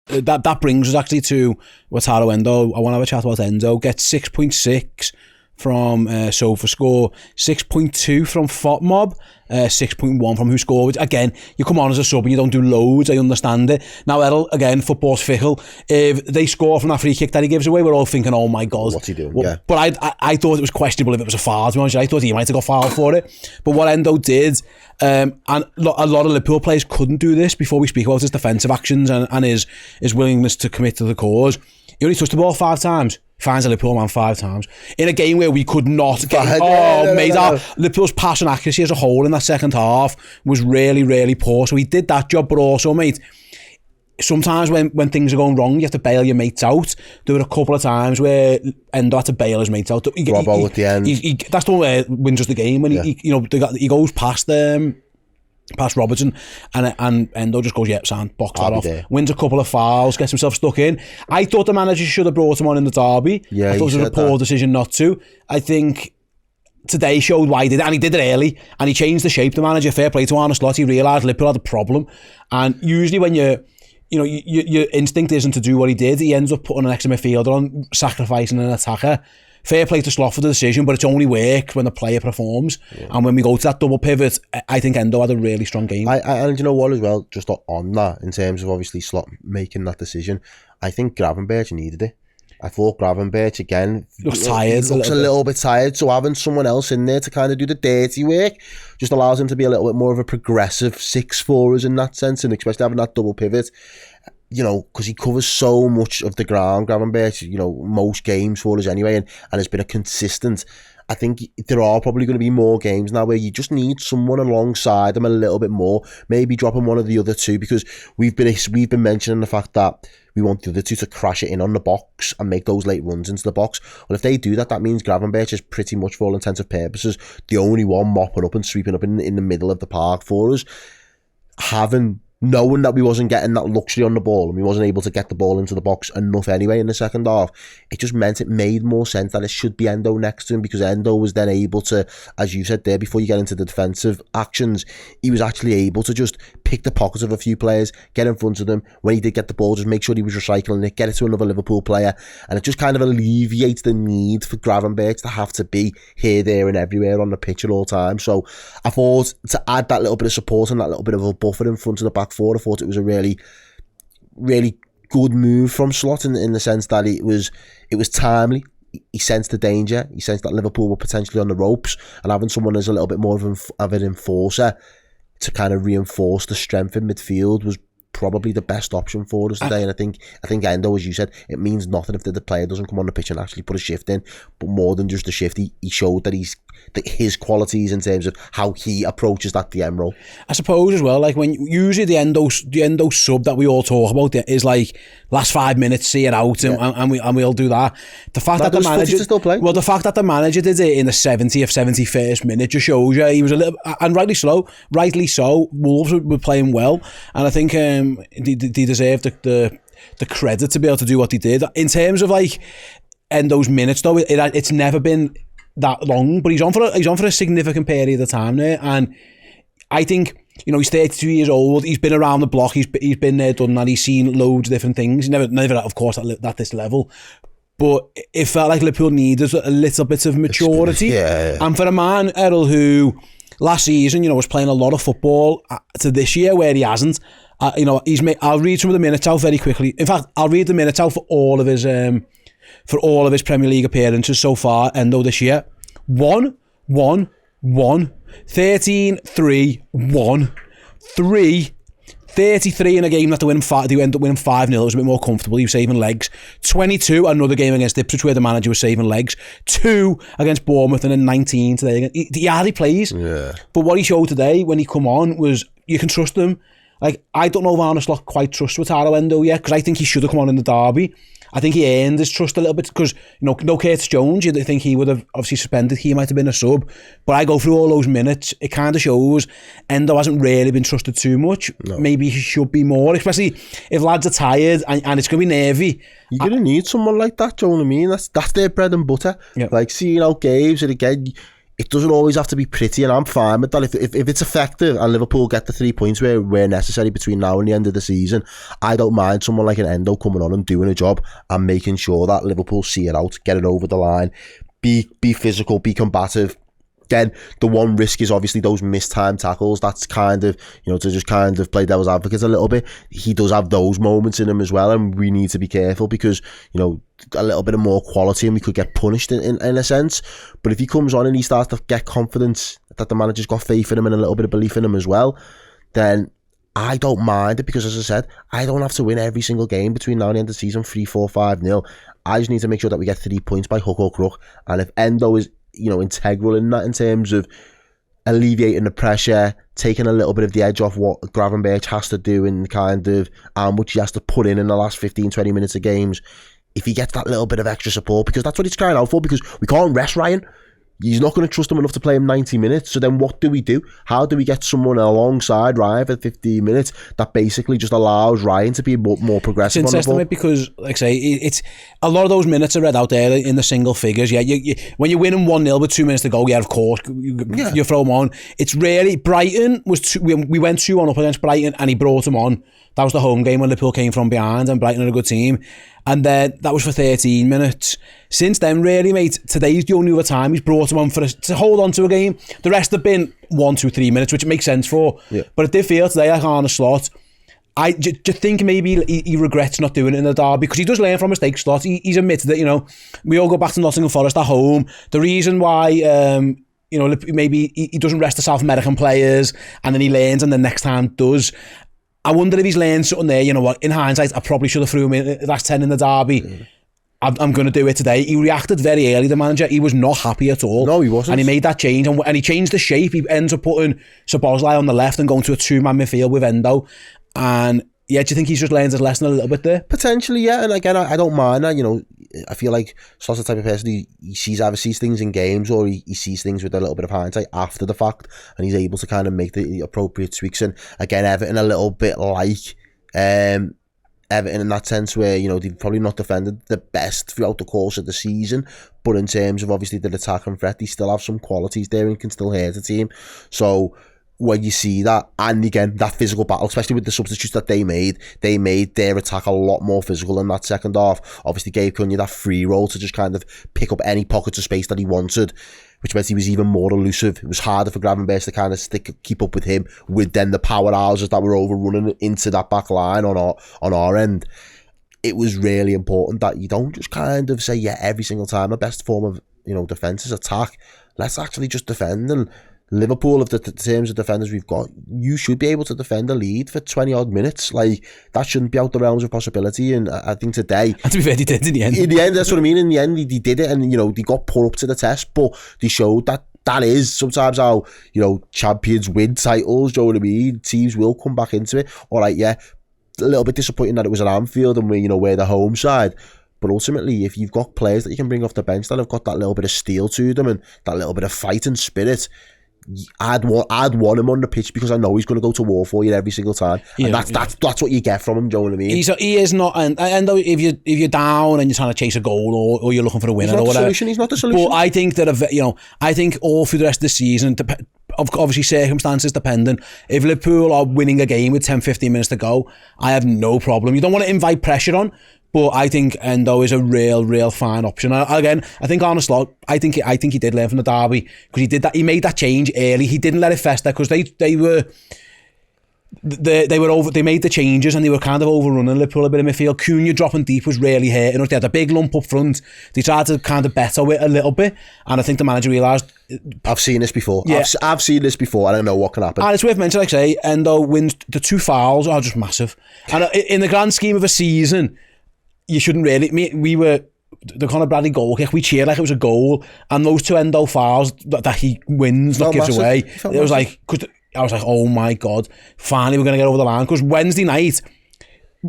that brings us actually to Wataru Endo. I want to have a chat about Endo. Gets 6.6 from SofaScore, 6.2 from FOTMob, 6.1 from Who Scored. Which, again, you come on as a sub and you don't do loads. I understand it. Now, Errol, again, football's fickle. If they score from that free kick that he gives away, we're all thinking, oh my God. What's he doing? Well, yeah. But I thought it was questionable if it was a foul, to be honest. I thought he might have got fouled for it. But what Endo did, and a lot of Liverpool players couldn't do this before we speak about his defensive actions and his willingness to commit to the cause. He only touched the ball 5 times. Finds a Liverpool man 5 times. In a game where we could not get... Liverpool's passing accuracy as a whole in that second half was really, really poor. So he did that job, but also, mate, sometimes when things are going wrong, you have to bail your mates out. There were a couple of times where Endo had to bail his mates out. Robbo at the end. That's the one where wins us the game. When he goes past Robertson and Endo just goes, box that off. There. Wins a couple of fouls, gets himself stuck in. I thought the manager should have brought him on in the derby. Yeah, I thought it was a poor decision not to. I think today showed why he did it, and he did it early, and he changed the shape. The manager, fair play to Arne Slot, he realised Liverpool had a problem. And usually when your instinct isn't to do what he did, he ends up putting an extra midfielder on, sacrificing an attacker. Fair play to Slot for the decision, but it's only worked when the player performs. Yeah. And when we go to that double pivot, I think Endo had a really strong game. And you know what as well, just on that, in terms of obviously Slot making that decision, I think Gravenberch needed it. I thought Gravenberch, again, looks tired. He looks a little bit tired, so having someone else in there to kind of do the dirty work just allows him to be a little bit more of a progressive 6 for us in that sense, and especially having that double pivot. Because he covers so much of the ground, Gravenberch, most games for us anyway, and has been a consistent. I think there are probably going to be more games now where you just need someone alongside him a little bit more, maybe dropping one of the other two, because we've been mentioning the fact that we want the other two to crash it in on the box and make those late runs into the box. Well, if they do that, that means Gravenberch is pretty much, for all intents and purposes, the only one mopping up and sweeping up in the middle of the park for us. Knowing that we wasn't getting that luxury on the ball and we wasn't able to get the ball into the box enough anyway in the second half, it just meant it made more sense that it should be Endo next to him, because Endo was then able to, as you said there, before you get into the defensive actions, he was actually able to just pick the pockets of a few players, get in front of them. When he did get the ball, just make sure he was recycling it, get it to another Liverpool player, and it just kind of alleviates the need for Gravenberch to have to be here, there and everywhere on the pitch at all times. So I thought to add that little bit of support and that little bit of a buffer in front of the back four, I thought it was a really, really good move from Slot in the sense that it was timely. He sensed the danger. He sensed that Liverpool were potentially on the ropes, and having someone as a little bit more of an enforcer to kind of reinforce the strength in midfield was probably the best option for us today. And I think Endo, as you said, it means nothing if the player doesn't come on the pitch and actually put a shift in. But more than just a shift, he showed that his qualities in terms of how he approaches that DM role. I suppose as well, like when usually the Endo sub that we all talk about is like last 5 minutes, see it out, and we'll do that. The fact that the manager still play. Well, the fact that the manager did it in the 70th, 71st minute just shows you he was a little, and rightly so. Wolves were playing well, and I think they deserved the credit to be able to do what they did. In terms of like Endo's minutes though, it's never been that long, but he's on for a significant period of time there, and I think he's 32 years old. He's been around the block. He's been there, done that. He's seen loads of different things. Never of course at this level, but it felt like Liverpool needed a little bit of maturity. Yeah. And for a man, Errol, who last season was playing a lot of football, to this year where he hasn't, I'll read some of the minutes out very quickly. In fact, I'll read the minutes out for all of his Premier League appearances so far, Endo, this year. 1, 13, 3, 1, 3, 33 in a game that they end up winning 5-0. It was a bit more comfortable. He was saving legs. 22, another game against Ipswich where the manager was saving legs. 2 against Bournemouth, and then 19 today. He hardly plays. Yeah. But what he showed today when he come on was you can trust him. Like, I don't know if Arne Slot quite trusts Wataru Endo yet, because I think he should have come on in the derby. I think he earned his trust a little bit, because no Curtis Jones, you'd think he would have obviously suspended. He might have been a sub, but I go through all those minutes, it kind of shows Endo hasn't really been trusted too much. No. Maybe he should be more, especially if lads are tired and it's going to be nervy. You're going to need someone like that, do you know what I mean? That's their bread and butter. Yeah. Like, seeing out games, and again, it doesn't always have to be pretty, and I'm fine with that. If it's effective and Liverpool get the 3 points where necessary between now and the end of the season, I don't mind someone like an Endo coming on and doing a job and making sure that Liverpool see it out, get it over the line, be physical, be combative. Then the one risk is obviously those missed time tackles. That's kind of, to just kind of play devil's advocate a little bit. He does have those moments in him as well, and we need to be careful because, a little bit of more quality and we could get punished in a sense. But if he comes on and he starts to get confidence that the manager's got faith in him and a little bit of belief in him as well, then I don't mind it, because as I said, I don't have to win every single game between now and the end of the season 3-4, 5-0. I just need to make sure that we get 3 points by hook or crook. And if Endo is integral in that, in terms of alleviating the pressure, taking a little bit of the edge off what Gravenberch has to do and kind of how much he has to put in the last 15-20 minutes of games, if he gets that little bit of extra support, because that's what he's crying out for, because we can't rest Ryan. He's not going to trust him enough to play him 90 minutes. So then what do we do? How do we get someone alongside Ryan for 15 minutes that basically just allows Ryan to be more progressive on the ball? Because, like I say, it's a lot of those minutes are read out there in the single figures. Yeah, when you're winning 1-0 with 2 minutes to go, of course, you throw him on. It's really, Brighton was, we went 2-1 up against Brighton and he brought him on. That was the home game when Liverpool came from behind and Brighton had a good team. And then that was for 13 minutes. Since then, really, mate, today's the only other time he's brought him on to hold on to a game. The rest have been 1, 2, 3 minutes, which it makes sense for. Yeah. But it did feel today like Arne Slot. I just think maybe he regrets not doing it in the derby, because he does learn from mistakes. Slot, he's admitted that, we all go back to Nottingham Forest at home. The reason why, maybe he doesn't rest the South American players and then he learns and the next time does. I wonder if he's learned something there. You know what? In hindsight, I probably should have threw him in the last 10 in the derby. Yeah. I'm going to do it today. He reacted very early, the manager. He was not happy at all. No, he wasn't. And he made that change. And he changed the shape. He ends up putting Szoboszlai on the left and going to a two-man midfield with Endo. And yeah, do you think he's just learned his lesson a little bit there? Potentially, yeah. And again, I don't mind that. I feel like Slot's the type of person he either sees things in games or he sees things with a little bit of hindsight after the fact, and he's able to kind of make the appropriate tweaks. And again, Everton a little bit like Everton in that sense, where they've probably not defended the best throughout the course of the season, but in terms of obviously the attack and threat, they still have some qualities there and can still hurt the team. So when you see that, and again that physical battle, especially with the substitutes that they made their attack a lot more physical in that second half. Obviously gave Cunha that free roll to just kind of pick up any pockets of space that he wanted, which meant he was even more elusive. It was harder for Gravenberch to kind of keep up with him, with then the powerhouses that were overrunning into that back line on our end. It was really important that you don't just kind of say, yeah, every single time the best form of defence is attack. Let's actually just defend. And Liverpool, of the terms of defenders we've got, you should be able to defend a lead for 20 odd minutes. Like, that shouldn't be out the realms of possibility. And I think today, and to be fair, they did in the end. In the end, that's what I mean. In the end, they did it, and they got put up to the test. But they showed that is sometimes how champions win titles. Do you know what I mean? Teams will come back into it. All right, yeah, a little bit disappointing that it was at Anfield and we're the home side. But ultimately, if you've got players that you can bring off the bench that have got that little bit of steel to them and that little bit of fighting spirit, I'd want him on the pitch, because I know he's going to go to war for you every single time, and that's what you get from him. Do you know what I mean? He is not, and if you're down and you're trying to chase a goal or you're looking for a winner or whatever, he's not the solution. But I think that I think all through the rest of the season, obviously circumstances dependent, if Liverpool are winning a game with 10-15 minutes to go, I have no problem. You don't want to invite pressure on. But I think Endo is a real fine option. Again, I think Arne Slot, I think he did learn from the derby, because he did that. He made that change early. He didn't let it fester, because they made the changes and they were kind of overrunning Liverpool a bit in midfield. Cunha dropping deep was really hurting us. They had a big lump up front. They tried to kind of better it a little bit, and I think the manager realised, I've seen this before. Yeah. I've seen this before. I don't know what can happen. And it's worth mentioning, like I say, Endo wins. The 2 fouls are just massive. And in the grand scheme of a season, you shouldn't really. We were the Conor Bradley goal kick. We cheered like it was a goal, and those 2 Endo fouls that he wins, that gives away. It was like, because I was like, oh my god, finally we're gonna get over the line. Because Wednesday night,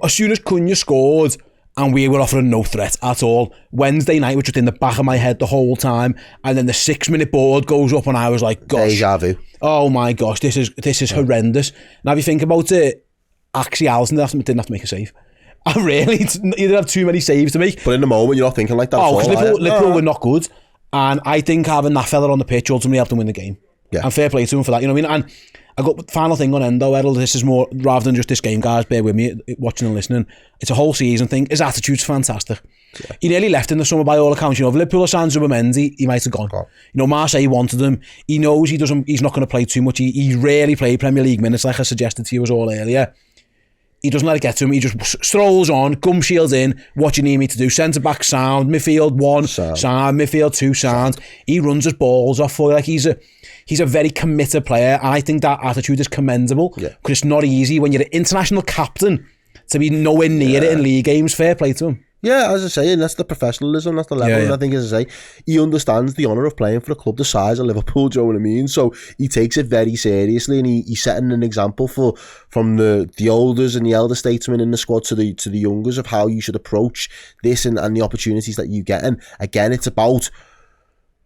as soon as Cunha scored, and we were offering no threat at all. Wednesday night, which was in the back of my head the whole time, and then the 6-minute board goes up, and I was like, gosh, deja vu. Oh my gosh, this is horrendous. Now if you think about it, actually Alisson didn't have to make a save. He didn't have too many saves to make. But in the moment, you're not thinking like that. Oh, because Liverpool were not good. And I think having that fella on the pitch ultimately helped him win the game. Yeah. And fair play to him for that, you know what I mean? And I got final thing on Endo, Errol. This is more, rather than just this game, guys, bear with me, watching and listening. It's a whole season thing. His attitude's fantastic. Yeah. He nearly left in the summer by all accounts. You know, if Liverpool signed Zubimendi, he might have gone. You know, Marseille wanted him. He knows he's not going to play too much. He rarely played Premier League minutes, like I suggested to you all earlier. He doesn't let it get to him. He just strolls on, gum shields in, what you need me to do. Centre back sound, midfield 1 sound, midfield 2 sound. He runs his balls off for you. Like he's a very committed player. And I think that attitude is commendable because it's not easy when you're an international captain to be nowhere near it in league games. Fair play to him. Yeah, as I say, and that's the professionalism, that's the level. And I think, as I say, he understands the honour of playing for a club the size of Liverpool, do you know what I mean? So he takes it very seriously, and he's setting an example from the olders and the elder statesmen in the squad to the youngers of how you should approach this and the opportunities that you get. And again, it's about,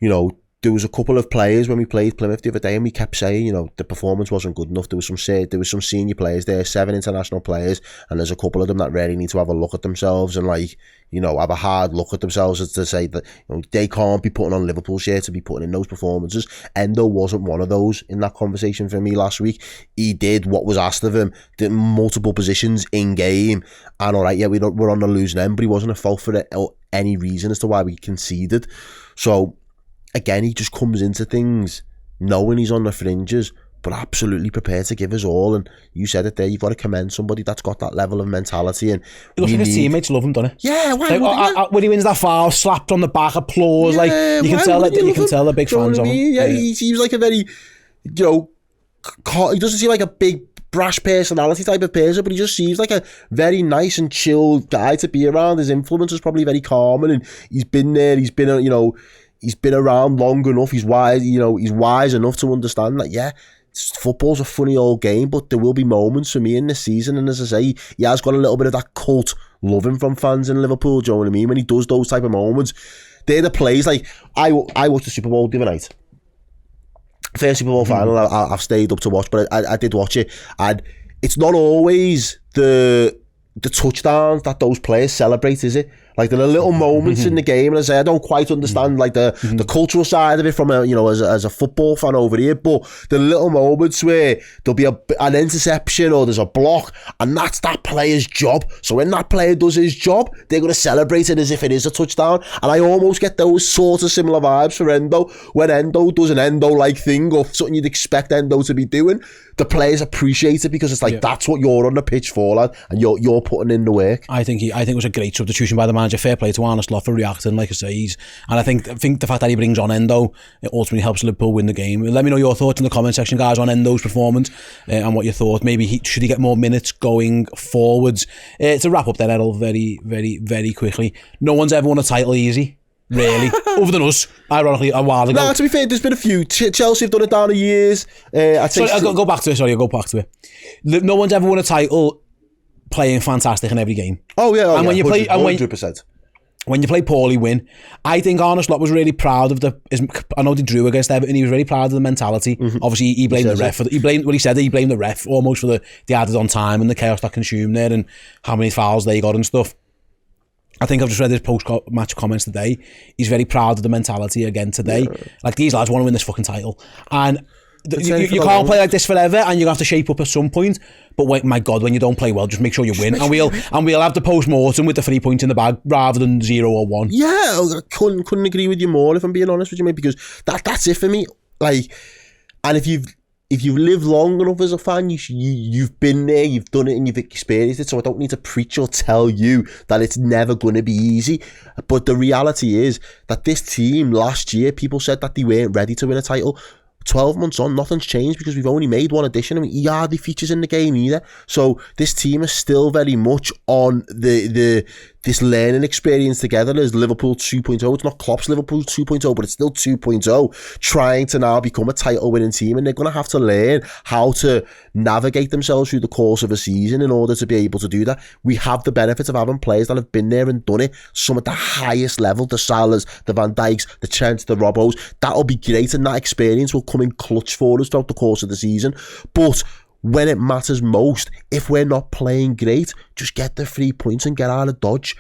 you know, there was a couple of players when we played Plymouth the other day, and we kept saying, you know, the performance wasn't good enough. There was some senior players there, 7 international players, and there's a couple of them that really need to have a look at themselves and, like, you know, have a hard look at themselves as to say that, you know, they can't be putting on Liverpool shirts to be putting in those performances. Endo wasn't one of those in that conversation for me last week. He did what was asked of him, did multiple positions in game, and all right, yeah, we're on the losing end, but he wasn't a fault for it or any reason as to why we conceded. So again, he just comes into things knowing he's on the fringes, but absolutely prepared to give us all. And you said it there, you've got to commend somebody that's got that level of mentality. And it looks like his teammates love him, doesn't it? Yeah, why like, when he wins that foul, slapped on the back, applause. Yeah, like you can tell they're big fans of him. Yeah, he seems like a very, you know, he doesn't seem like a big brash personality type of person, but he just seems like a very nice and chill guy to be around. His influence is probably very calming, and he's been there. He's been, you know, he's been around long enough. He's wise, you know, he's wise enough to understand that, yeah, football's a funny old game, but there will be moments for me in this season. And as I say, he has got a little bit of that cult loving from fans in Liverpool, do you know what I mean? When he does those type of moments, they're the plays. Like, I watched the Super Bowl the other night. First Super Bowl final I've stayed up to watch, but I did watch it. And it's not always the touchdowns that those players celebrate, is it? Like, there are little moments in the game, and I don't quite understand like the cultural side of it from a, you know, as a football fan over here, but the little moments where there'll be an interception or there's a block, and that's that player's job. So when that player does his job, they're going to celebrate it as if it is a touchdown. And I almost get those sort of similar vibes for Endo. When Endo does an Endo-like thing or something you'd expect Endo to be doing, the players appreciate it because it's like, that's what you're on the pitch for, lad, and you're putting in the work. I think it was a great substitution by the manager. Fair play to Arne Slot for reacting, like I say. And I think the fact that he brings on Endo, it ultimately helps Liverpool win the game. Let me know your thoughts in the comment section, guys, on Endo's performance and what you thought. Maybe should he get more minutes going forwards? To wrap up then, Errol, very, very, very quickly. No one's ever won a title easy, really, other than us, ironically, a while ago. No, to be fair, there's been a few. Chelsea have done it down the years. I'll go back to it. No one's ever won a title playing fantastic in every game. Oh yeah, and when you play, 100%. When you play poorly, win. I think Arne Slot was really proud of I know they drew against Everton. He was really proud of the mentality. Obviously, he blamed the ref. He blamed the ref almost for the added on time and the chaos that consumed there and how many fouls they got and stuff. I think I've just read his post-match comments today. He's very proud of the mentality again today. Yeah. Like, these lads want to win this fucking title. And you can't play like this forever, and you have to shape up at some point. But wait, my God, when you don't play well, just make sure you win. And we'll have the post-mortem with the 3 points in the bag rather than 0 or 1. Yeah, I couldn't agree with you more, if I'm being honest with you, mate, because that's it for me. Like, and if you've lived long enough as a fan, you've been there, you've done it, and you've experienced it. So I don't need to preach or tell you that it's never going to be easy. But the reality is that this team last year, people said that they weren't ready to win a title. 12 months on, nothing's changed because we've only made one addition. I mean, he hardly features in the game either. So this team is still very much on this learning experience together as Liverpool 2.0. It's not Klopp's Liverpool 2.0, but it's still 2.0, trying to now become a title-winning team, and they're going to have to learn how to navigate themselves through the course of a season in order to be able to do that. We have the benefit of having players that have been there and done it, some at the highest level, the Salahs, the Van Dijks, the Trents, the Robbos. That'll be great, and that experience will come in clutch for us throughout the course of the season. But when it matters most, if we're not playing great, just get the 3 points and get out of Dodge.